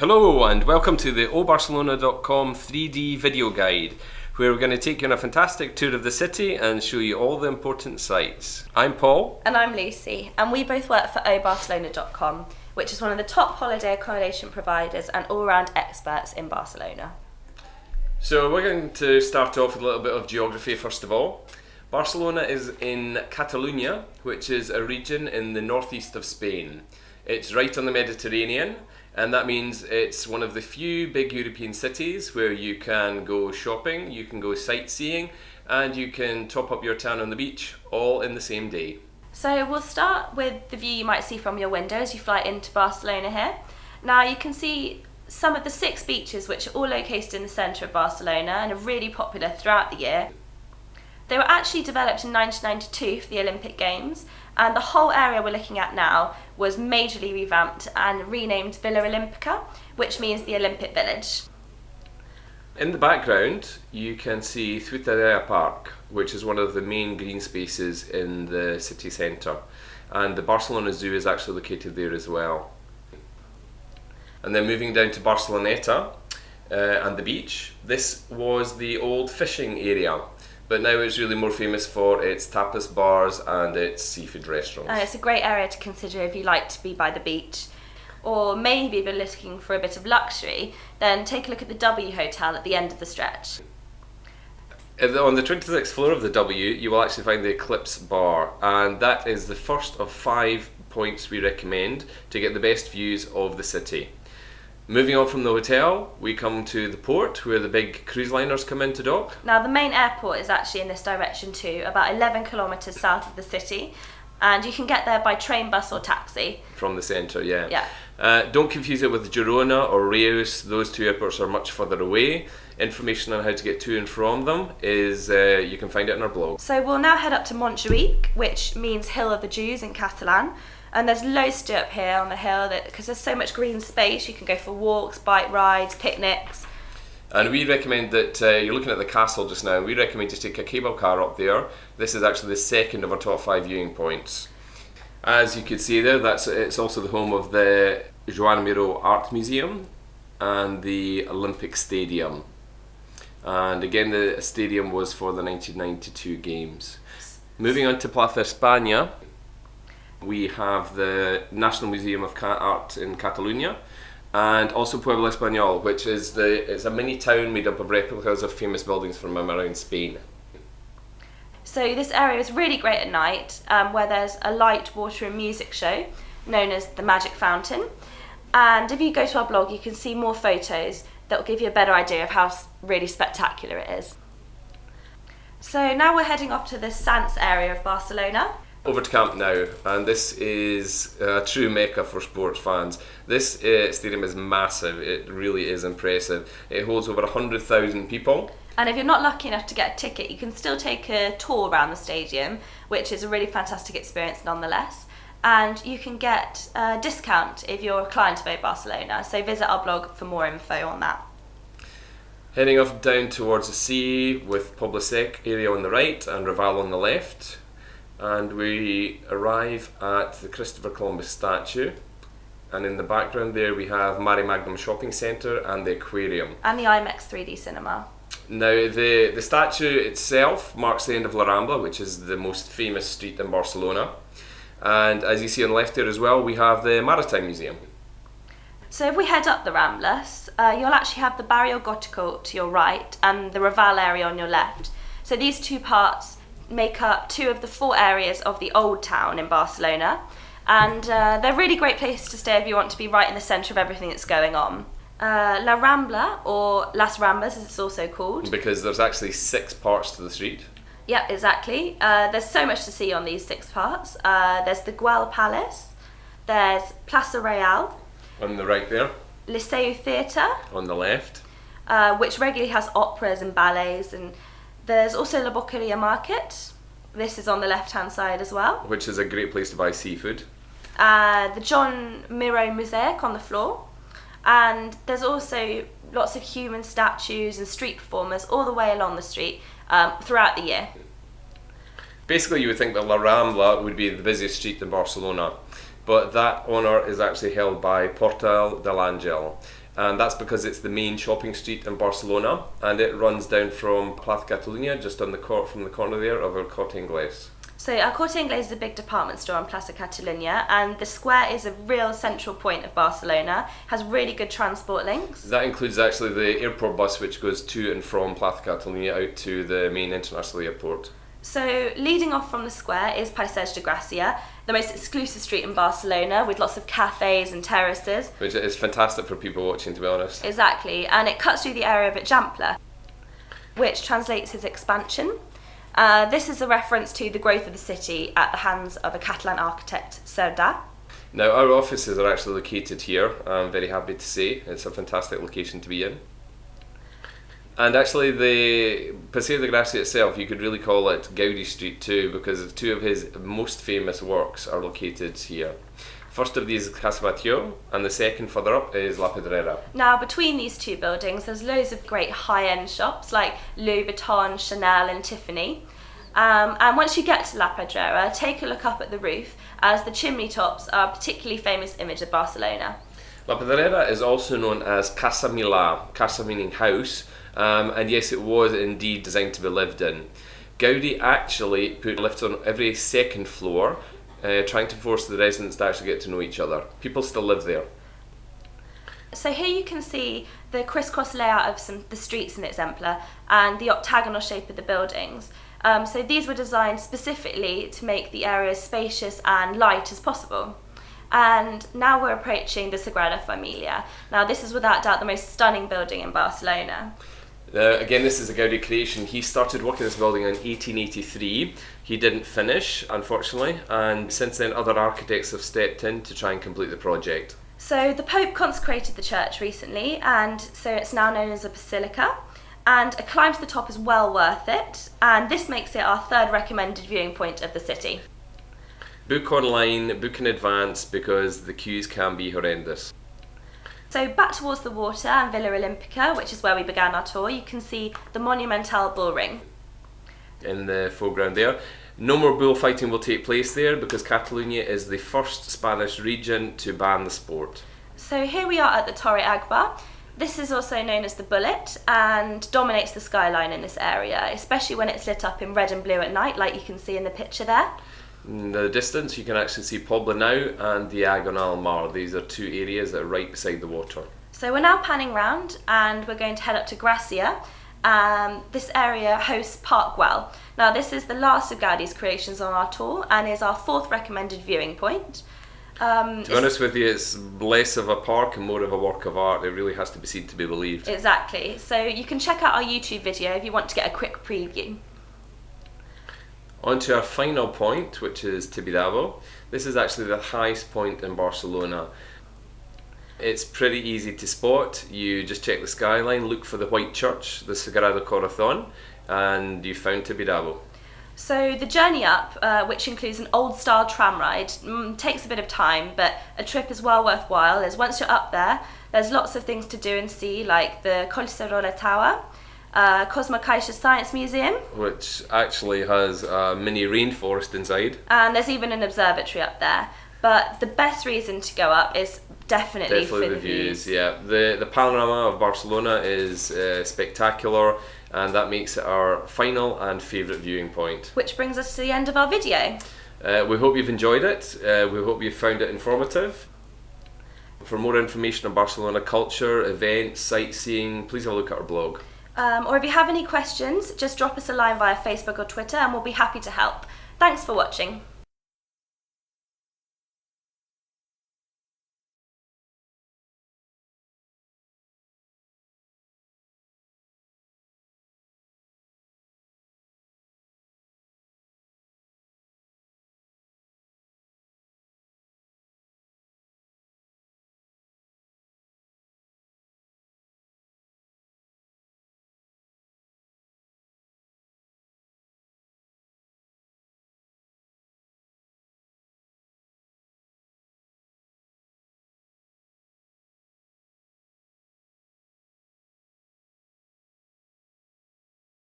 Hello and welcome to the obarcelona.com 3D video guide, where we're going to take you on a fantastic tour of the city and show you all the important sites. I'm Paul. And I'm Lucy, and we both work for obarcelona.com, which is one of the top holiday accommodation providers and all-round experts in Barcelona. So we're going to start off with a little bit of geography first of all. Barcelona is in Catalonia, which is a region in the northeast of Spain. It's right on the Mediterranean, and that means it's one of the few big European cities where you can go shopping, you can go sightseeing, and you can top up your tan on the beach all in the same day. So we'll start with the view you might see from your window as you fly into Barcelona here. Now you can see some of the 6 beaches which are all located in the centre of Barcelona and are really popular throughout the year. They were actually developed in 1992 for the Olympic Games, and the whole area we're looking at now was majorly revamped and renamed Villa Olímpica, which means the Olympic Village. In the background you can see Ciutadella Park, which is one of the main green spaces in the city centre, and the Barcelona Zoo is actually located there as well. And then moving down to Barceloneta and the beach, this was the old fishing area, but now it's really more famous for its tapas bars and its seafood restaurants. It's a great area to consider if you like to be by the beach, or maybe if you're looking for a bit of luxury, then take a look at the W Hotel at the end of the stretch. On the 26th floor of the W, you will actually find the Eclipse Bar, and that is the first of 5 points we recommend to get the best views of the city. Moving on from the hotel, we come to the port where the big cruise liners come in to dock. Now the main airport is actually in this direction too, about 11 kilometres south of the city, and you can get there by train, bus or taxi. From the centre, yeah. Yeah. Don't confuse it with Girona or Reus. Those 2 airports are much further away. Information on how to get to and from them is you can find it on our blog. So we'll now head up to Montjuic, which means Hill of the Jews in Catalan. And there's loads to do up here on the hill because there's so much green space. You can go for walks, bike rides, picnics. And we recommend that you're looking at the castle just now. We recommend you take a cable car up there. This is actually the second of our top 5 viewing points. As you can see there, it's also the home of the Joan Miró Art Museum and the Olympic Stadium. And again, the stadium was for the 1992 Games. Moving on to Plaza España, we have the National Museum of Art in Catalonia, and also Pueblo Español, which is it's a mini town made up of replicas of famous buildings from around Spain. So this area is really great at night, where there's a light, water and music show known as the Magic Fountain. And if you go to our blog, you can see more photos that will give you a better idea of how really spectacular it is. So now we're heading off to the Sants area of Barcelona. Over to Camp Nou, and this is a true mecca for sports fans. This stadium is massive, it really is impressive. It holds over 100,000 people. And if you're not lucky enough to get a ticket, you can still take a tour around the stadium, which is a really fantastic experience nonetheless. And you can get a discount if you're a client of Barcelona, so visit our blog for more info on that. Heading off down towards the sea with Poble Sec area on the right and Raval on the left. And we arrive at the Christopher Columbus statue, and in the background there we have Mare Magnum Shopping Centre and the aquarium. And the IMAX 3D cinema. Now the statue itself marks the end of La Rambla, which is the most famous street in Barcelona. And as you see on the left there as well, we have the Maritime Museum. So if we head up the Ramblas, you'll actually have the Barrio Gótico to your right and the Raval area on your left. So these 2 parts make up 2 of the 4 areas of the old town in Barcelona, and they're really great places to stay if you want to be right in the centre of everything that's going on. La Rambla, or Las Ramblas as it's also called. Because there's actually 6 parts to the street. Yep, exactly. There's so much to see on these 6 parts. There's the Güell Palace, there's Plaça Real. On the right there. Liceu Theatre. On the left. Which regularly has operas and ballets, and there's also La Boqueria Market. This is on the left-hand side as well. Which is a great place to buy seafood. The Joan Miró Mosaic on the floor. And there's also lots of human statues and street performers all the way along the street throughout the year. Basically, you would think that La Rambla would be the busiest street in Barcelona. but that honour is actually held by Portal de l'Àngel. And that's because it's the main shopping street in Barcelona, and it runs down from Plaza Catalunya, just on the from the corner there of El Corte Inglés. So our Corte Inglés is a big department store on Plaza Catalunya, and the square is a real central point of Barcelona, has really good transport links. That includes actually the airport bus which goes to and from Plaza Catalunya out to the main international airport. So leading off from the square is Passeig de Gràcia, the most exclusive street in Barcelona with lots of cafes and terraces. Which is fantastic for people watching, to be honest. Exactly, and it cuts through the area of Eixample, which translates as expansion. This is a reference to the growth of the city at the hands of a Catalan architect, Cerdà. Now, our offices are actually located here, I'm very happy to say. It's a fantastic location to be in. And actually, the Passeig de Gràcia itself, you could really call it Gaudi Street too, because two of his most famous works are located here. First of these is Casa Batlló, and the second further up is La Pedrera. Now, between these two buildings, there's loads of great high-end shops like Louis Vuitton, Chanel and Tiffany. And once you get to La Pedrera, take a look up at the roof, as the chimney tops are a particularly famous image of Barcelona. La Pedrera is also known as Casa Milà, casa meaning house, and yes, it was indeed designed to be lived in. Gaudi actually put lifts on every second floor, trying to force the residents to actually get to know each other. People still live there. So here you can see the crisscross layout of the streets in Eixample and the octagonal shape of the buildings. So these were designed specifically to make the area as spacious and light as possible. And now we're approaching the Sagrada Familia. Now this is without doubt the most stunning building in Barcelona. Again, this is a Gaudi creation. He started working this building in 1883. He didn't finish, unfortunately, and since then other architects have stepped in to try and complete the project. So the Pope consecrated the church recently, and so it's now known as a basilica, and a climb to the top is well worth it, and this makes it our third recommended viewing point of the city. Book online, book in advance, because the queues can be horrendous. So back towards the water and Villa Olímpica, which is where we began our tour, you can see the Monumental Bull Ring. In the foreground there. No more bullfighting will take place there because Catalunya is the first Spanish region to ban the sport. So here we are at the Torre Agba. This is also known as the Bullet and dominates the skyline in this area, especially when it's lit up in red and blue at night, like you can see in the picture there. In the distance you can actually see Poblenou and Diagonal Mar. These are two areas that are right beside the water. So we're now panning round and we're going to head up to Gràcia. This area hosts Park Güell. Now this is the last of Gaudi's creations on our tour and is our fourth recommended viewing point. To be honest with you, it's less of a park and more of a work of art. It really has to be seen to be believed. Exactly. So you can check out our YouTube video if you want to get a quick preview. On to our final point, which is Tibidabo. This is actually the highest point in Barcelona. It's pretty easy to spot. You just check the skyline, look for the white church, the Sagrada Corazón, and you found Tibidabo. So the journey up, which includes an old-style tram ride, takes a bit of time, but a trip is well worthwhile, as once you're up there, there's lots of things to do and see, like the Collserola Tower, Cosmo Caixa Science Museum, which actually has a mini rainforest inside. And there's even an observatory up there. But the best reason to go up is definitely for the views. Yeah, the panorama of Barcelona is spectacular, and that makes it our final and favourite viewing point. Which brings us to the end of our video. We hope you've enjoyed it. We hope you found it informative. For more information on Barcelona culture, events, sightseeing, please have a look at our blog. Or if you have any questions, just drop us a line via Facebook or Twitter and we'll be happy to help. Thanks for watching.